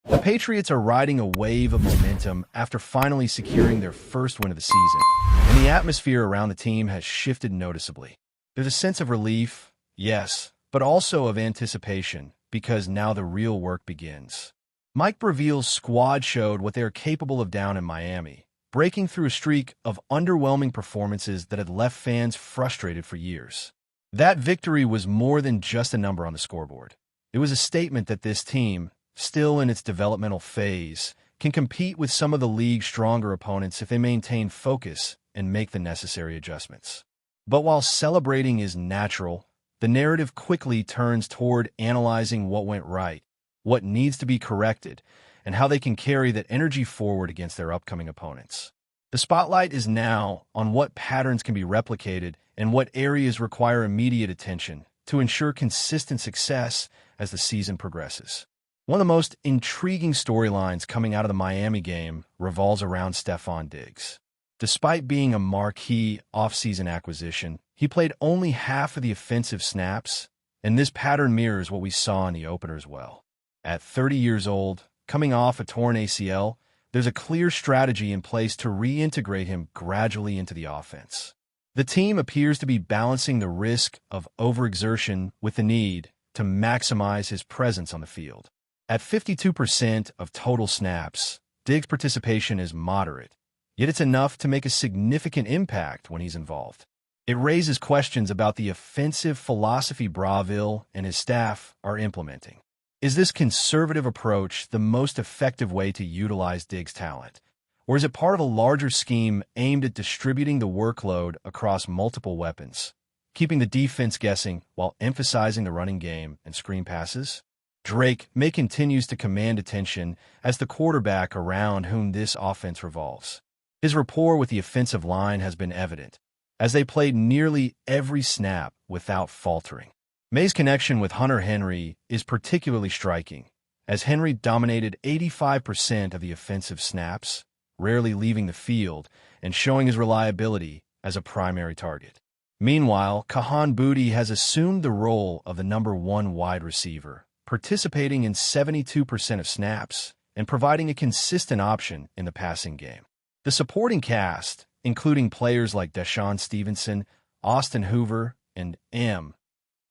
The Patriots are riding a wave of momentum after finally securing their first win of the season, and the atmosphere around the team has shifted noticeably. There's a sense of relief, yes, but also of anticipation, because now the real work begins. Mike Braviel's squad showed what they are capable of down in Miami, breaking through a streak of underwhelming performances that had left fans frustrated for years. That victory was more than just a number on the scoreboard. It was a statement that this team, still in its developmental phase, can compete with some of the league's stronger opponents if they maintain focus and make the necessary adjustments. But while celebrating is natural, the narrative quickly turns toward analyzing what went right, what needs to be corrected, and how they can carry that energy forward against their upcoming opponents. The spotlight is now on what patterns can be replicated and what areas require immediate attention to ensure consistent success as the season progresses. One of the most intriguing storylines coming out of the Miami game revolves around Stefon Diggs. Despite being a marquee offseason acquisition, he played only half of the offensive snaps, and this pattern mirrors what we saw in the opener as well. At 30 years old, coming off a torn ACL, there's a clear strategy in place to reintegrate him gradually into the offense. The team appears to be balancing the risk of overexertion with the need to maximize his presence on the field. At 52% of total snaps, Diggs' participation is moderate, yet it's enough to make a significant impact when he's involved. It raises questions about the offensive philosophy Braviel and his staff are implementing. Is this conservative approach the most effective way to utilize Diggs' talent? Or is it part of a larger scheme aimed at distributing the workload across multiple weapons, keeping the defense guessing while emphasizing the running game and screen passes? Drake may continues to command attention as the quarterback around whom this offense revolves. His rapport with the offensive line has been evident, as they played nearly every snap without faltering. May's connection with Hunter Henry is particularly striking, as Henry dominated 85% of the offensive snaps, rarely leaving the field and showing his reliability as a primary target. Meanwhile, Kahan Booty has assumed the role of the number one wide receiver, participating in 72% of snaps and providing a consistent option in the passing game. The supporting cast, including players like Deshaun Stevenson, Austin Hoover, and M.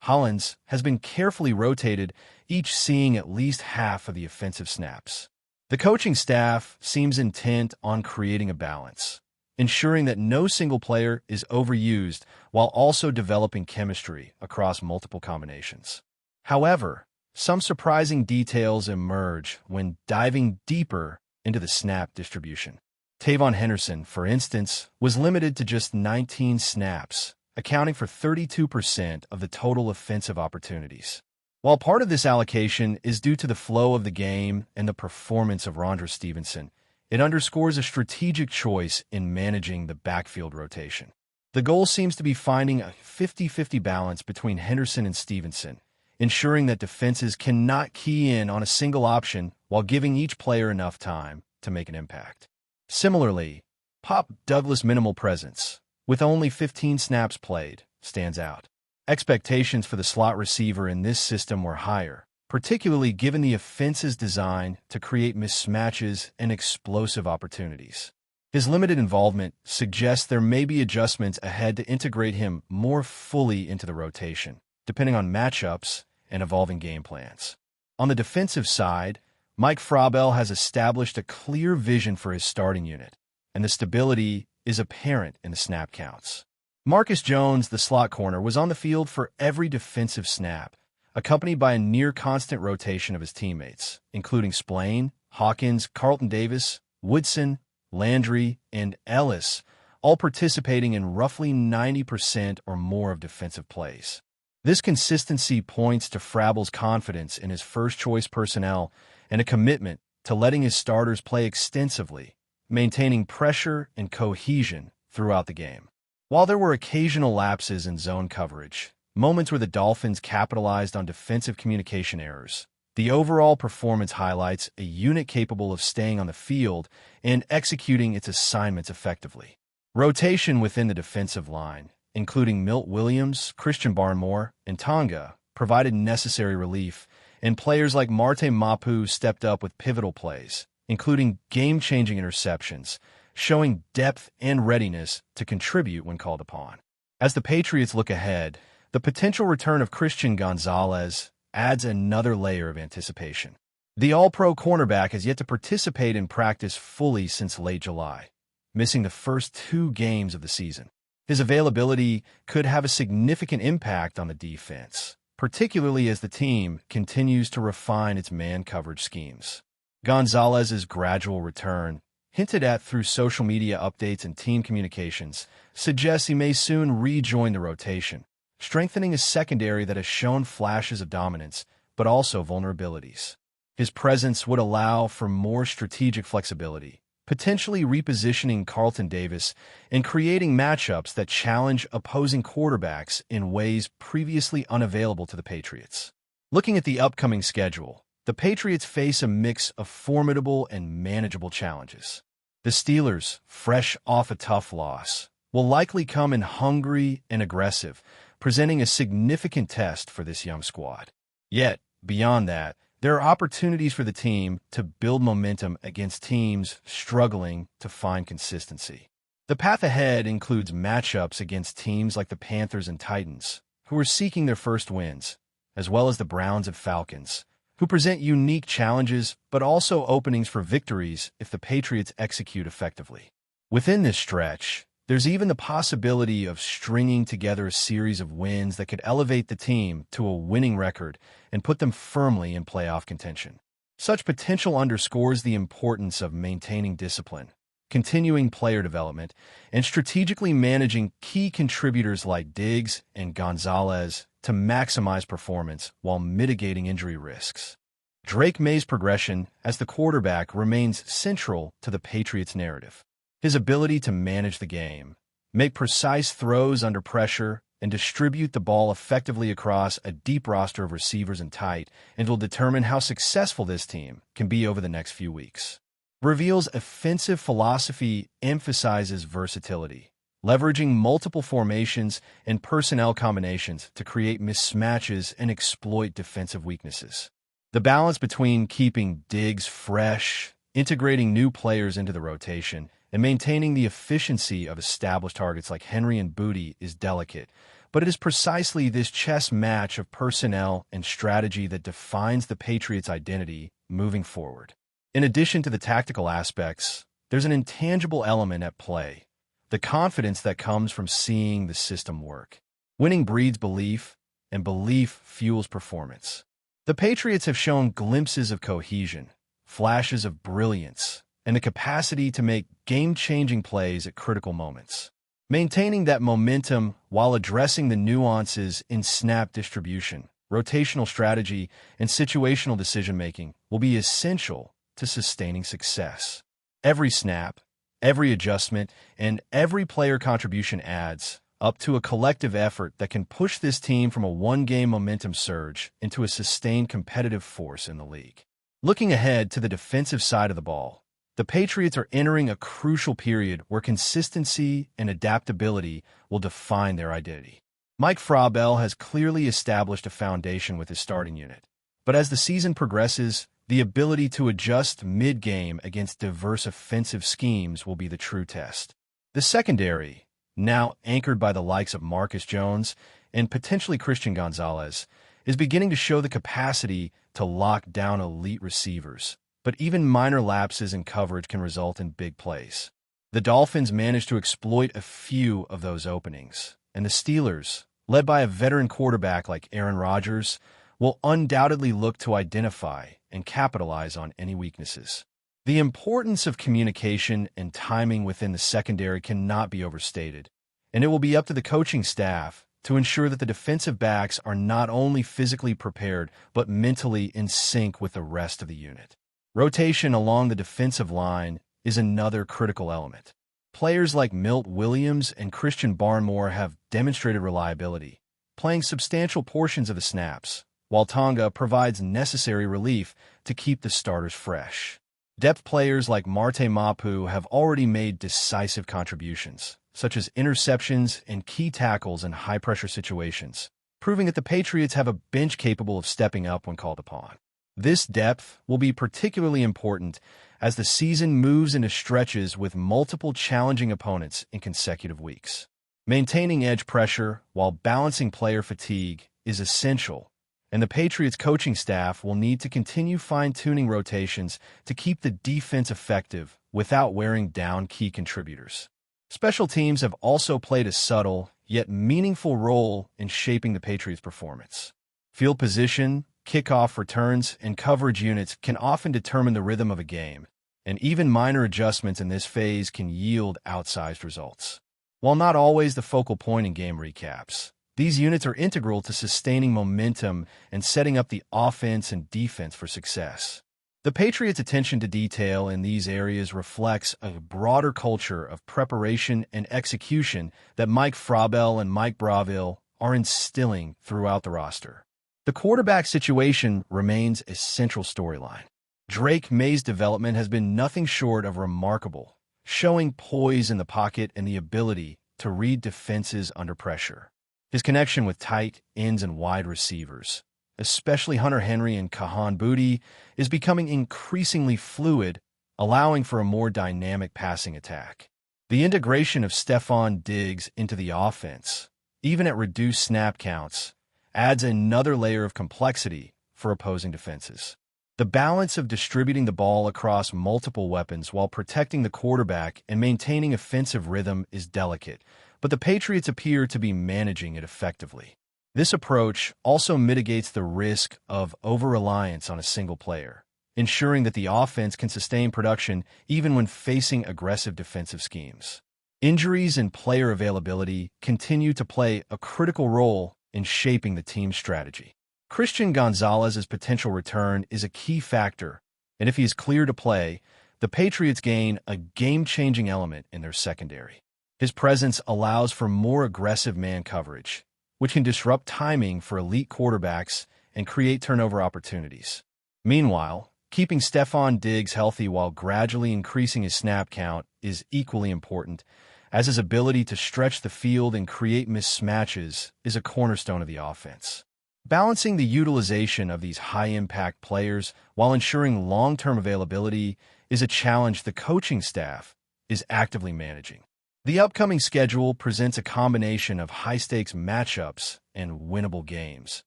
Hollins, has been carefully rotated, each seeing at least half of the offensive snaps. The coaching staff seems intent on creating a balance, ensuring that no single player is overused while also developing chemistry across multiple combinations. However, some surprising details emerge when diving deeper into the snap distribution. Tavon Henderson, for instance, was limited to just 19 snaps, accounting for 32% of the total offensive opportunities. While part of this allocation is due to the flow of the game and the performance of Rondre Stevenson, it underscores a strategic choice in managing the backfield rotation. The goal seems to be finding a 50-50 balance between Henderson and Stevenson, ensuring that defenses cannot key in on a single option while giving each player enough time to make an impact. Similarly, Pop Douglas' minimal presence, with only 15 snaps played, stands out. Expectations for the slot receiver in this system were higher, particularly given the offense's design to create mismatches and explosive opportunities. His limited involvement suggests there may be adjustments ahead to integrate him more fully into the rotation, depending on matchups and evolving game plans. On the defensive side, Mike Frabel has established a clear vision for his starting unit, and the stability is apparent in the snap counts. Marcus Jones, the slot corner, was on the field for every defensive snap, accompanied by a near-constant rotation of his teammates, including Splain, Hawkins, Carlton Davis, Woodson, Landry, and Ellis, all participating in roughly 90% or more of defensive plays. This consistency points to Frabel's confidence in his first-choice personnel and a commitment to letting his starters play extensively, maintaining pressure and cohesion throughout the game. While there were occasional lapses in zone coverage, moments where the Dolphins capitalized on defensive communication errors, the overall performance highlights a unit capable of staying on the field and executing its assignments effectively. Rotation within the defensive line, including Milt Williams, Christian Barmore, and Tonga, provided necessary relief and players like Marte Mapu stepped up with pivotal plays, including game-changing interceptions, showing depth and readiness to contribute when called upon. As the Patriots look ahead, the potential return of Christian Gonzalez adds another layer of anticipation. The All-Pro cornerback has yet to participate in practice fully since late July, missing the first 2 games of the season. His availability could have a significant impact on the defense, particularly as the team continues to refine its man coverage schemes. Gonzalez's gradual return, hinted at through social media updates and team communications, suggests he may soon rejoin the rotation, strengthening a secondary that has shown flashes of dominance, but also vulnerabilities. His presence would allow for more strategic flexibility, potentially repositioning Carlton Davis and creating matchups that challenge opposing quarterbacks in ways previously unavailable to the Patriots. Looking at the upcoming schedule, the Patriots face a mix of formidable and manageable challenges. The Steelers, fresh off a tough loss, will likely come in hungry and aggressive, presenting a significant test for this young squad. Yet, beyond that, there are opportunities for the team to build momentum against teams struggling to find consistency. The path ahead includes matchups against teams like the Panthers and Titans, who are seeking their first wins, as well as the Browns and Falcons, who present unique challenges but also openings for victories if the Patriots execute effectively. Within this stretch, there's even the possibility of stringing together a series of wins that could elevate the team to a winning record and put them firmly in playoff contention. Such potential underscores the importance of maintaining discipline, continuing player development, and strategically managing key contributors like Diggs and Gonzalez to maximize performance while mitigating injury risks. Drake May's progression as the quarterback remains central to the Patriots' narrative. His ability to manage the game, make precise throws under pressure, and distribute the ball effectively across a deep roster of receivers and tight end will determine how successful this team can be over the next few weeks. Reveal's offensive philosophy emphasizes versatility, leveraging multiple formations and personnel combinations to create mismatches and exploit defensive weaknesses. The balance between keeping Diggs fresh, integrating new players into the rotation, and maintaining the efficiency of established targets like Henry and Booty is delicate, but it is precisely this chess match of personnel and strategy that defines the Patriots' identity moving forward. In addition to the tactical aspects, there's an intangible element at play, the confidence that comes from seeing the system work. Winning breeds belief, and belief fuels performance. The Patriots have shown glimpses of cohesion, flashes of brilliance, and the capacity to make game-changing plays at critical moments. Maintaining that momentum while addressing the nuances in snap distribution, rotational strategy, and situational decision-making will be essential to sustaining success. Every snap, every adjustment, and every player contribution adds up to a collective effort that can push this team from a one-game momentum surge into a sustained competitive force in the league. Looking ahead to the defensive side of the ball, the Patriots are entering a crucial period where consistency and adaptability will define their identity. Mike Frabel has clearly established a foundation with his starting unit, but as the season progresses, the ability to adjust mid-game against diverse offensive schemes will be the true test. The secondary, now anchored by the likes of Marcus Jones and potentially Christian Gonzalez, is beginning to show the capacity to lock down elite receivers, but even minor lapses in coverage can result in big plays. The Dolphins managed to exploit a few of those openings, and the Steelers, led by a veteran quarterback like Aaron Rodgers, will undoubtedly look to identify and capitalize on any weaknesses. The importance of communication and timing within the secondary cannot be overstated, and it will be up to the coaching staff to ensure that the defensive backs are not only physically prepared but mentally in sync with the rest of the unit. Rotation along the defensive line is another critical element. Players like Milt Williams and Christian Barmore have demonstrated reliability, playing substantial portions of the snaps, while Tonga provides necessary relief to keep the starters fresh. Depth players like Marte Mapu have already made decisive contributions, such as interceptions and key tackles in high-pressure situations, proving that the Patriots have a bench capable of stepping up when called upon. This depth will be particularly important as the season moves into stretches with multiple challenging opponents in consecutive weeks. Maintaining edge pressure while balancing player fatigue is essential, and the Patriots coaching staff will need to continue fine-tuning rotations to keep the defense effective without wearing down key contributors. Special teams have also played a subtle, yet meaningful role in shaping the Patriots' performance. Field position, kickoff returns, and coverage units can often determine the rhythm of a game, and even minor adjustments in this phase can yield outsized results. While not always the focal point in game recaps, these units are integral to sustaining momentum and setting up the offense and defense for success. The Patriots' attention to detail in these areas reflects a broader culture of preparation and execution that Mike Frabel and Mike Braville are instilling throughout the roster. The quarterback situation remains a central storyline. Drake May's development has been nothing short of remarkable, showing poise in the pocket and the ability to read defenses under pressure. His connection with tight ends and wide receivers, especially Hunter Henry and Kahan Booty, is becoming increasingly fluid, allowing for a more dynamic passing attack. The integration of Stefon Diggs into the offense, even at reduced snap counts, adds another layer of complexity for opposing defenses. The balance of distributing the ball across multiple weapons while protecting the quarterback and maintaining offensive rhythm is delicate, but the Patriots appear to be managing it effectively. This approach also mitigates the risk of over-reliance on a single player, ensuring that the offense can sustain production even when facing aggressive defensive schemes. Injuries and player availability continue to play a critical role in shaping the team's strategy. Christian Gonzalez's potential return is a key factor, and if he is clear to play, the Patriots gain a game-changing element in their secondary. His presence allows for more aggressive man coverage, which can disrupt timing for elite quarterbacks and create turnover opportunities. Meanwhile, keeping Stefon Diggs healthy while gradually increasing his snap count is equally important, as his ability to stretch the field and create mismatches is a cornerstone of the offense. Balancing the utilization of these high-impact players while ensuring long-term availability is a challenge the coaching staff is actively managing. The upcoming schedule presents a combination of high-stakes matchups and winnable games,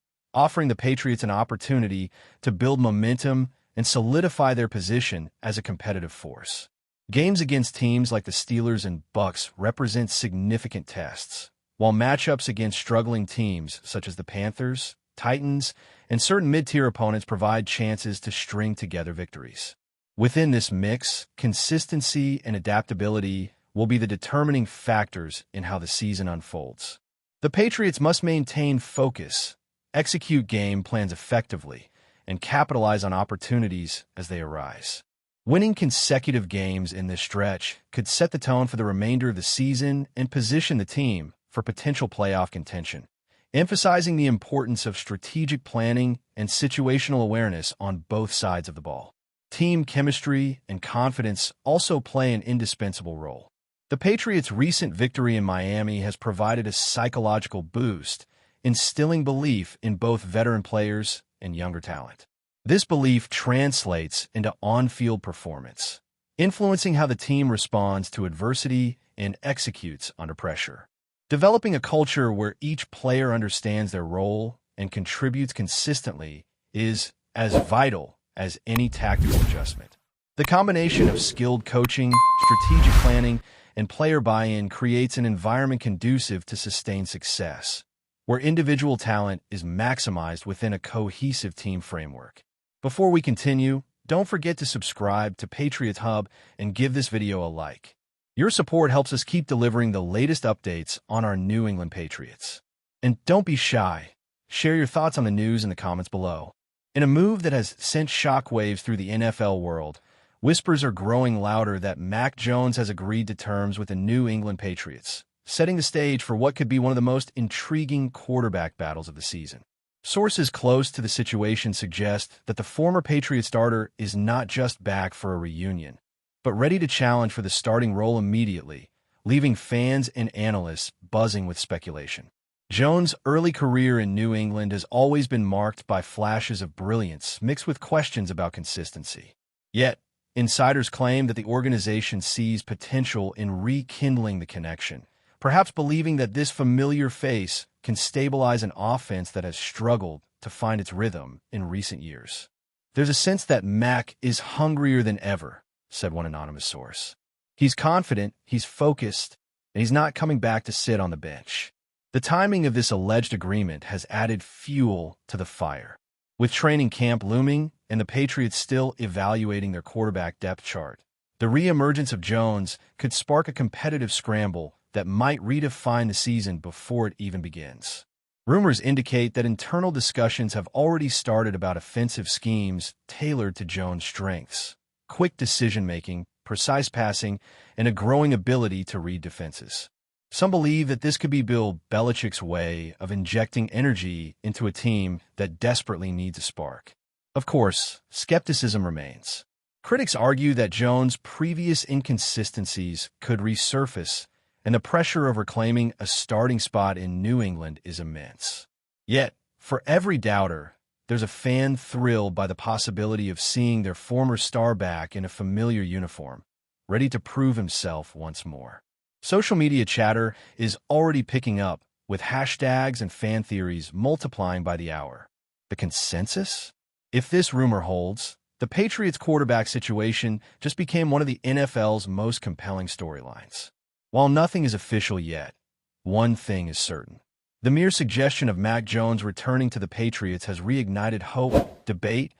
offering the Patriots an opportunity to build momentum and solidify their position as a competitive force. Games against teams like the Steelers and Bucs represent significant tests, while matchups against struggling teams such as the Panthers, Titans, and certain mid-tier opponents provide chances to string together victories. Within this mix, consistency and adaptability will be the determining factors in how the season unfolds. The Patriots must maintain focus, execute game plans effectively, and capitalize on opportunities as they arise. Winning consecutive games in this stretch could set the tone for the remainder of the season and position the team for potential playoff contention, emphasizing the importance of strategic planning and situational awareness on both sides of the ball. Team chemistry and confidence also play an indispensable role. The Patriots' recent victory in Miami has provided a psychological boost, instilling belief in both veteran players and younger talent. This belief translates into on-field performance, influencing how the team responds to adversity and executes under pressure. Developing a culture where each player understands their role and contributes consistently is as vital as any tactical adjustment. The combination of skilled coaching, strategic planning, and player buy-in creates an environment conducive to sustained success, where individual talent is maximized within a cohesive team framework. Before we continue, don't forget to subscribe to Patriots Hub and give this video a like. Your support helps us keep delivering the latest updates on our New England Patriots. And don't be shy. Share your thoughts on the news in the comments below. In a move that has sent shockwaves through the NFL world, whispers are growing louder that Mac Jones has agreed to terms with the New England Patriots, setting the stage for what could be one of the most intriguing quarterback battles of the season. Sources close to the situation suggest that the former Patriot starter is not just back for a reunion, but ready to challenge for the starting role immediately, leaving fans and analysts buzzing with speculation. Jones' early career in New England has always been marked by flashes of brilliance mixed with questions about consistency. Yet, insiders claim that the organization sees potential in rekindling the connection, perhaps believing that this familiar face can stabilize an offense that has struggled to find its rhythm in recent years. "There's a sense that Mac is hungrier than ever," said one anonymous source. "He's confident, he's focused, and he's not coming back to sit on the bench." The timing of this alleged agreement has added fuel to the fire. With training camp looming and the Patriots still evaluating their quarterback depth chart, the reemergence of Jones could spark a competitive scramble that might redefine the season before it even begins. Rumors indicate that internal discussions have already started about offensive schemes tailored to Jones' strengths: quick decision-making, precise passing, and a growing ability to read defenses. Some believe that this could be Bill Belichick's way of injecting energy into a team that desperately needs a spark. Of course, skepticism remains. Critics argue that Jones' previous inconsistencies could resurface, and the pressure of reclaiming a starting spot in New England is immense. Yet, for every doubter, there's a fan thrilled by the possibility of seeing their former star back in a familiar uniform, ready to prove himself once more. Social media chatter is already picking up, with hashtags and fan theories multiplying by the hour. The consensus? If this rumor holds, the Patriots quarterback situation just became one of the NFL's most compelling storylines. While nothing is official yet, one thing is certain. The mere suggestion of Mac Jones returning to the Patriots has reignited hope, debate,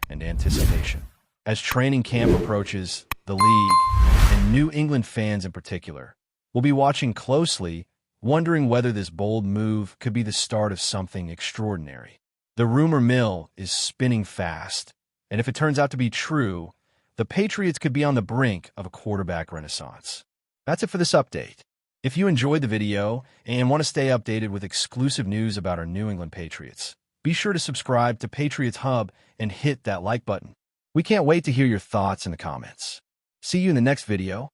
and anticipation. As training camp approaches, the league, and New England fans in particular, will be watching closely, wondering whether this bold move could be the start of something extraordinary. The rumor mill is spinning fast, and if it turns out to be true, the Patriots could be on the brink of a quarterback renaissance. That's it for this update. If you enjoyed the video and want to stay updated with exclusive news about our New England Patriots, be sure to subscribe to Patriots Hub and hit that like button. We can't wait to hear your thoughts in the comments. See you in the next video.